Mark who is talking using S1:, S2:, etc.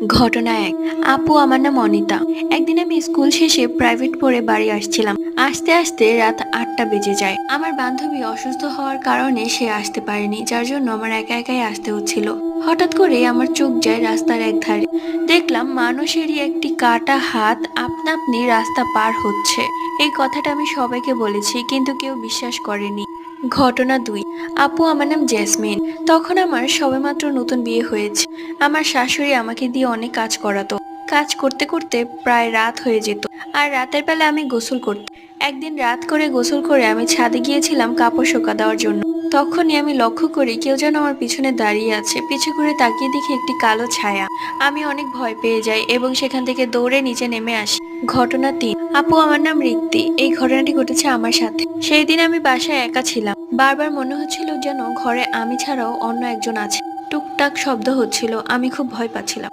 S1: ঘটনা এক। আপু, আমার নাম অনিতা। একদিন আমি স্কুল শেষে প্রাইভেট পড়ে বাড়ি আসছিলাম। আসতে আসতে রাত 8টা বেজে যায়। আমার বান্ধবী অসুস্থ হওয়ার কারণে সে আসতে পারেনি, যার জন্য আমার একা একাই আসতে হচ্ছিল। হঠাৎ করে আমার চোখ যায় রাস্তার এক ধারে। দেখলাম মানুষেরই একটি কাটা হাত আপনা আপনি রাস্তা পার হচ্ছে। এই কথাটা আমি সবাইকে বলেছি, কিন্তু কেউ বিশ্বাস করেনি। ঘটনা দুই। আপু, আমার নাম জেসমিন। তখন আমার সবেমাত্র নতুন বিয়ে হয়েছে। আমার শাশুড়ি আমাকে দিয়ে অনেক কাজ করাতো। কাজ করতে করতে প্রায় রাত হয়ে যেত। আর রাতের বেলা আমি গোসল করতাম। একদিন রাত করে গোসল করে আমি ছাদে গিয়েছিলাম কাপড় শুকা দেওয়ার জন্য। তখনই আমি লক্ষ্য করি কেউ যেন আমার পিছনে দাঁড়িয়ে আছে। পিছু ঘুরে তাকিয়ে দেখি একটি কালো ছায়া। আমি অনেক ভয় পেয়ে যাই এবং সেখান থেকে দৌড়ে নিচে নেমে আসি। ঘটনা তিন। আপু, আমার নাম রিক্তি। এই ঘটনাটি ঘটেছে আমার সাথে। সেই দিন আমি বাসায় একা ছিলাম। বারবার মনে হচ্ছিল যেন ঘরে আমি ছাড়াও অন্য একজন আছে। টুকটাক শব্দ হচ্ছিল, আমি খুব ভয় পাচ্ছিলাম।